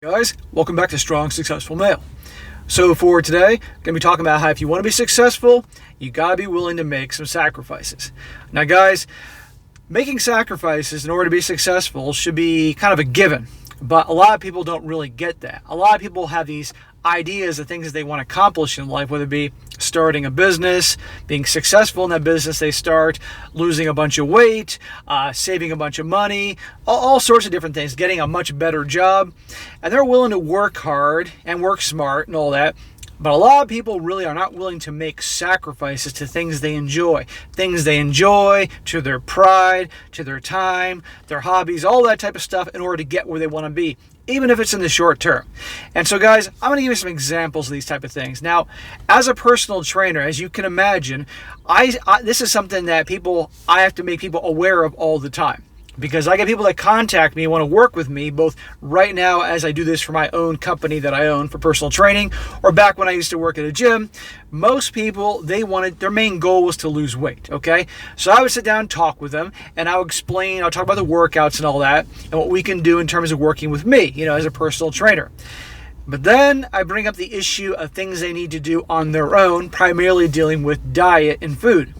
Guys, welcome back to Strong Successful Male. So for today, I'm going to be talking about how if you want to be successful, you got to be willing to make some sacrifices. Now guys, making sacrifices in order to be successful should be kind of a given, but a lot of people don't really get that. A lot of people have these ideas of things that they want to accomplish in life, whether it be starting a business, being successful in that business they start, losing a bunch of weight, saving a bunch of money, all sorts of different things, getting a much better job. And they're willing to work hard and work smart and all that. But a lot of people really are not willing to make sacrifices to things they enjoy. Things they enjoy, to their pride, to their time, their hobbies, all that type of stuff in order to get where they want to be, even if it's in the short term. And so guys, I'm going to give you some examples of these type of things. Now, as a personal trainer, as you can imagine, this is something that I have to make people aware of all the time. Because I get people that contact me and want to work with me, both right now as I do this for my own company that I own for personal training, or back when I used to work at a gym. Most people, their main goal was to lose weight, okay? So I would sit down and talk with them, and I'll talk about the workouts and all that, and what we can do in terms of working with me, as a personal trainer. But then I bring up the issue of things they need to do on their own, primarily dealing with diet and food.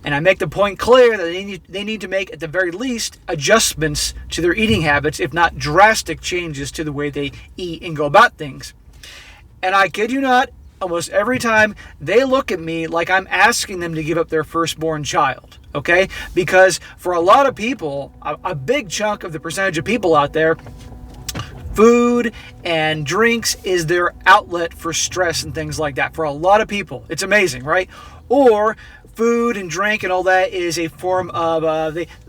And I make the point clear that they need to make, at the very least, adjustments to their eating habits, if not drastic changes to the way they eat and go about things. And I kid you not, almost every time they look at me like I'm asking them to give up their firstborn child, okay? Because for a lot of people, a big chunk of the percentage of people out there, food and drinks is their outlet for stress and things like that. For a lot of people, it's amazing, right? Or food and drink and all that is a form of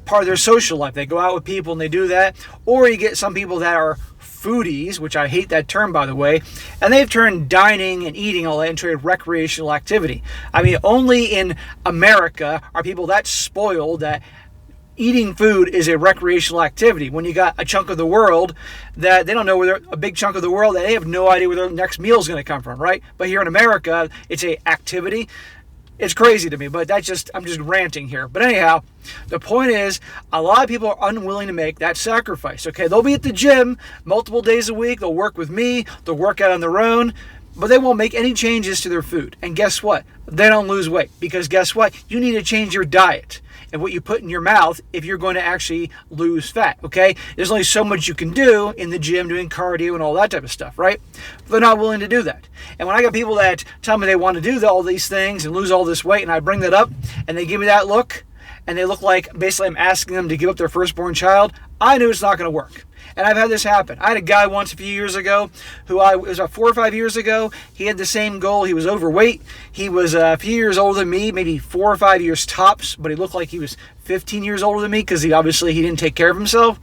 part of their social life. They go out with people and they do that. Or you get some people that are foodies, which I hate that term, by the way, and they've turned dining and eating all that into a recreational activity. I mean, only in America are people that spoiled that eating food is a recreational activity, when you got a chunk of the world that they don't know a big chunk of the world that they have no idea where their next meal is going to come from, right? But here in America, it's a activity. It's crazy to me, but I'm just ranting here. But anyhow, the point is, a lot of people are unwilling to make that sacrifice. Okay, they'll be at the gym multiple days a week. They'll work with me. They'll work out on their own, but they won't make any changes to their food. And guess what? They don't lose weight, because guess what? You need to change your diet and what you put in your mouth if you're going to actually lose fat, okay? There's only so much you can do in the gym doing cardio and all that type of stuff, right? But they're not willing to do that. And when I got people that tell me they want to do all these things and lose all this weight, and I bring that up, and they give me that look, and they look like basically I'm asking them to give up their firstborn child, I knew it's not going to work. And I've had this happen. I had a guy once a few years ago it was about 4 or 5 years ago. He had the same goal. He was overweight. He was a few years older than me, maybe 4 or 5 years tops, but he looked like he was 15 years older than me because he didn't take care of himself.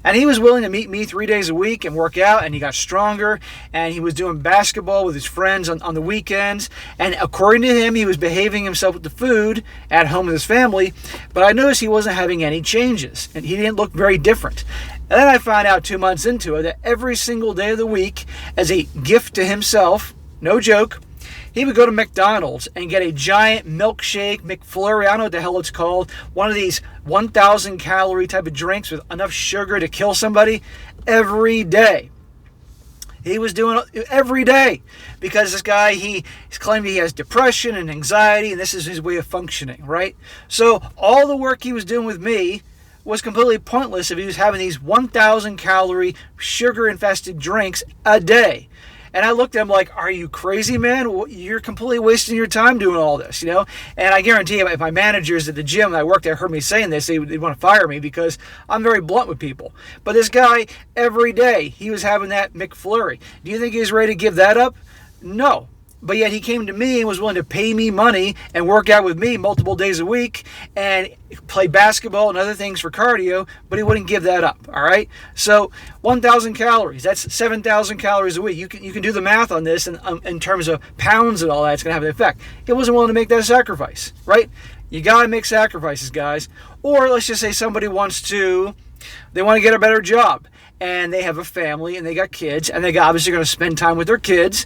And he was willing to meet me 3 days a week and work out, and he got stronger, and he was doing basketball with his friends on the weekends. And according to him, he was behaving himself with the food at home with his family, but I noticed he wasn't having any changes, and he didn't look very different. And then I found out 2 months into it that every single day of the week, as a gift to himself, no joke, he would go to McDonald's and get a giant milkshake, McFlurry, I don't know what the hell it's called, one of these 1,000 calorie type of drinks with enough sugar to kill somebody every day. He was doing it every day because this guy, he's claiming he has depression and anxiety, and this is his way of functioning, right? So all the work he was doing with me was completely pointless if he was having these 1,000 calorie sugar infested drinks a day. And I looked at him like, are you crazy, man? You're completely wasting your time doing all this, And I guarantee you, if my managers at the gym that I worked at heard me saying this, they'd want to fire me because I'm very blunt with people. But this guy, every day, he was having that McFlurry. Do you think he was ready to give that up? No. But yet he came to me and was willing to pay me money and work out with me multiple days a week and play basketball and other things for cardio, but he wouldn't give that up, all right? So 1,000 calories, that's 7,000 calories a week. You can do the math on this, and in terms of pounds and all that, it's going to have an effect. He wasn't willing to make that sacrifice, right? You got to make sacrifices, guys. Or let's just say somebody they want to get a better job, and they have a family, and they got kids, and they obviously going to spend time with their kids.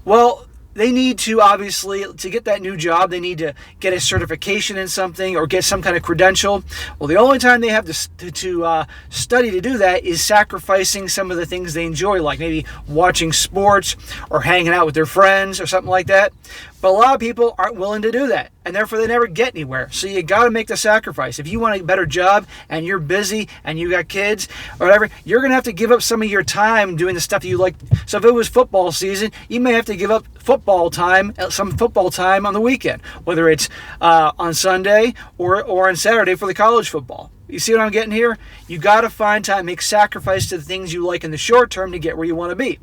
Well, they need to, obviously, to get that new job, they need to get a certification in something or get some kind of credential. Well, the only time they have to study to do that is sacrificing some of the things they enjoy, like maybe watching sports or hanging out with their friends or something like that. But a lot of people aren't willing to do that, and therefore they never get anywhere. So you got to make the sacrifice. If you want a better job and you're busy and you got kids or whatever, you're going to have to give up some of your time doing the stuff that you like. So if it was football season, you may have to give up some football time on the weekend, whether it's on Sunday or on Saturday for the college football. You see what I'm getting here? You got to find time, make sacrifice to the things you like in the short term to get where you want to be.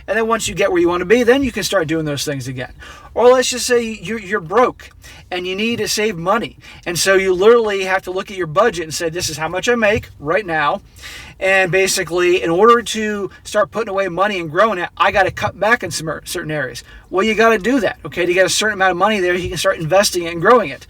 And then once you get where you want to be, then you can start doing those things again. Or let's just say you're broke and you need to save money. And so you literally have to look at your budget and say, this is how much I make right now. And basically, in order to start putting away money and growing it, I got to cut back in some certain areas. Well, you got to do that, okay? To get a certain amount of money there, you can start investing it and growing it.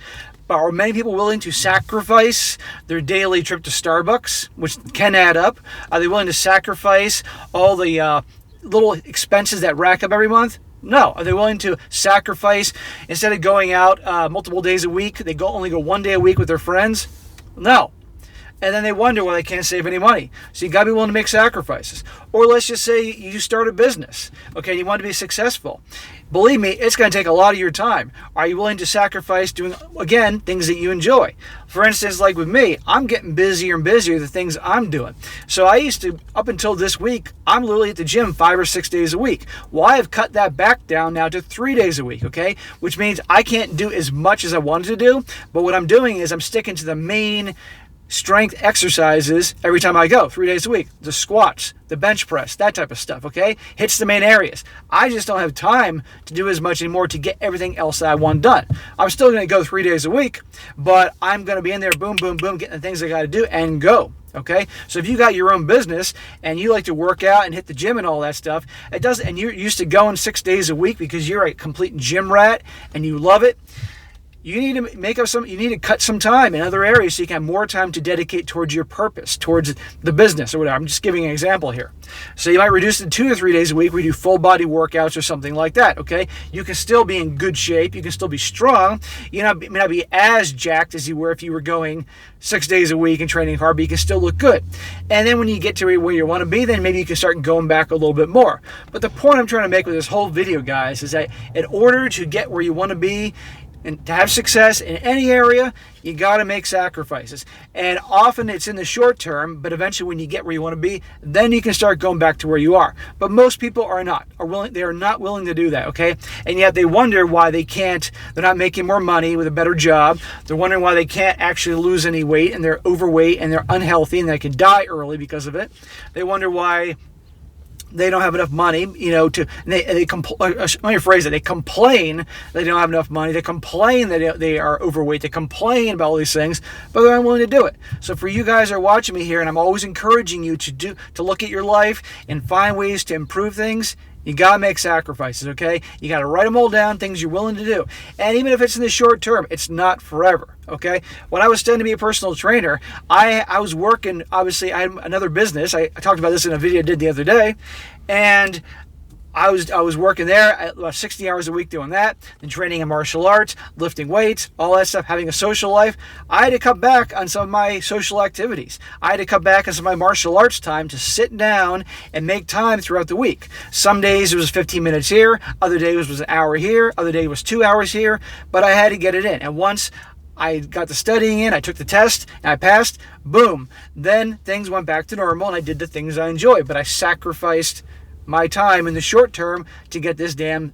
But are many people willing to sacrifice their daily trip to Starbucks, which can add up? Are they willing to sacrifice all the little expenses that rack up every month? No. Are they willing to sacrifice, instead of going out multiple days a week, they only go one day a week with their friends? No. And then they wonder why they can't save any money. So you got to be willing to make sacrifices. Or let's just say you start a business, okay, you want to be successful. Believe me, it's going to take a lot of your time. Are you willing to sacrifice doing, again, things that you enjoy? For instance, like with me, I'm getting busier and busier the things I'm doing. So I used to, up until this week, I'm literally at the gym 5 or 6 days a week. Well, I have cut that back down now to 3 days a week, okay? Which means I can't do as much as I wanted to do, but what I'm doing is I'm sticking to the main strength exercises every time I go, 3 days a week. The squats, the bench press, that type of stuff, okay? Hits the main areas. I just don't have time to do as much anymore to get everything else that I want done. I'm still going to go 3 days a week, but I'm going to be in there, boom, boom, boom, getting the things I got to do and go. Okay, so if you got your own business and you like to work out and hit the gym and all that stuff, and you're used to going 6 days a week because you're a complete gym rat and you love it, you need to you need to cut some time in other areas so you can have more time to dedicate towards your purpose, towards the business or whatever. I'm just giving an example here. So you might reduce it to 2 or 3 days a week where you do full body workouts or something like that, okay? You can still be in good shape. You can still be strong. You may not be as jacked as you were if you were going 6 days a week and training hard, but you can still look good. And then when you get to where you want to be, then maybe you can start going back a little bit more. But the point I'm trying to make with this whole video, guys, is that in order to get where you want to be, and to have success in any area, you got to make sacrifices. And often it's in the short term, but eventually when you get where you want to be, then you can start going back to where you are. But most people are not willing to do that, okay? And yet they wonder why they're not making more money with a better job. They're wondering why they can't actually lose any weight, and they're overweight and they're unhealthy and they can die early because of it. They wonder why they don't have enough money, let me rephrase it. They complain they don't have enough money. They complain that they are overweight. They complain about all these things, but they're unwilling to do it. So for you guys who are watching me here, and I'm always encouraging you to look at your life and find ways to improve things, you got to make sacrifices, okay? You got to write them all down, things you're willing to do. And even if it's in the short term, it's not forever, okay? When I was studying to be a personal trainer, I was working, obviously, I had another business. I talked about this in a video I did the other day. And I was working there about 60 hours a week doing that, then training in martial arts, lifting weights, all that stuff, having a social life. I had to cut back on some of my social activities. I had to cut back on some of my martial arts time to sit down and make time throughout the week. Some days it was 15 minutes here, other days it was an hour here, other day it was 2 hours here, but I had to get it in. And once I got the studying in, I took the test, and I passed, boom. Then things went back to normal, and I did the things I enjoy, but I sacrificed my time in the short term to get this damn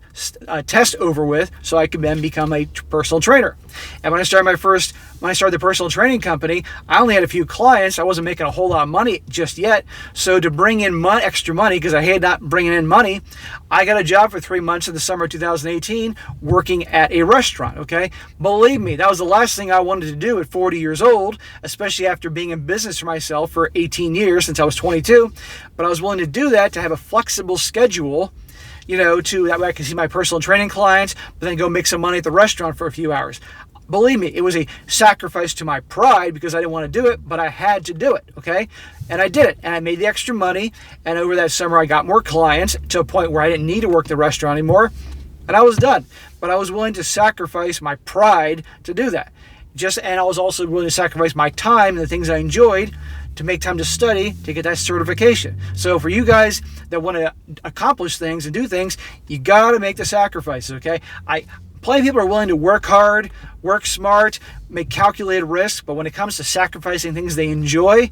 test over with so I could then become a personal trainer. And when I started the personal training company, I only had a few clients. I wasn't making a whole lot of money just yet. So to bring in extra money, because I had not bringing in money, I got a job for 3 months in the summer of 2018 working at a restaurant, okay? Believe me, that was the last thing I wanted to do at 40 years old, especially after being in business for myself for 18 years since I was 22. But I was willing to do that to have a flexible schedule, to that way I can see my personal training clients, but then go make some money at the restaurant for a few hours. Believe me, it was a sacrifice to my pride because I didn't want to do it, but I had to do it, okay? And I did it, and I made the extra money, and over that summer I got more clients to a point where I didn't need to work the restaurant anymore. and I was done. But I was willing to sacrifice my pride to do that. And I was also willing to sacrifice my time and the things I enjoyed to make time to study to get that certification. So for you guys that want to accomplish things and do things, you got to make the sacrifices, okay? Plenty of people are willing to work hard, work smart, make calculated risks, but when it comes to sacrificing things they enjoy,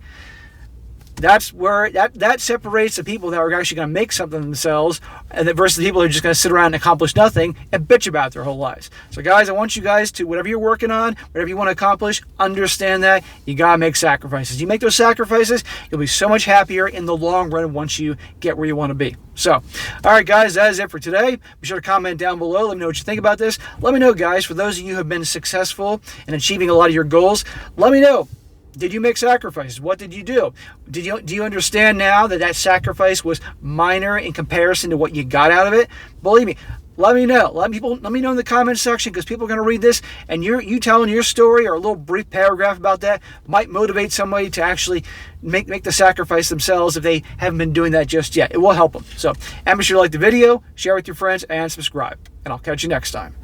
that's where that separates the people that are actually going to make something themselves versus the people who are just going to sit around and accomplish nothing and bitch about their whole lives. So guys, I want you guys to, whatever you're working on, whatever you want to accomplish, understand that you got to make sacrifices. You make those sacrifices, you'll be so much happier in the long run once you get where you want to be. So, all right, guys, that is it for today. Be sure to comment down below. Let me know what you think about this. Let me know, guys, for those of you who have been successful in achieving a lot of your goals, let me know. Did you make sacrifices? What did you do? Do you understand now that sacrifice was minor in comparison to what you got out of it? Believe me, let me know. Let me know in the comment section, because people are going to read this, and you telling your story or a little brief paragraph about that might motivate somebody to actually make the sacrifice themselves if they haven't been doing that just yet. It will help them. So, and be sure to like the video, share with your friends, and subscribe. And I'll catch you next time.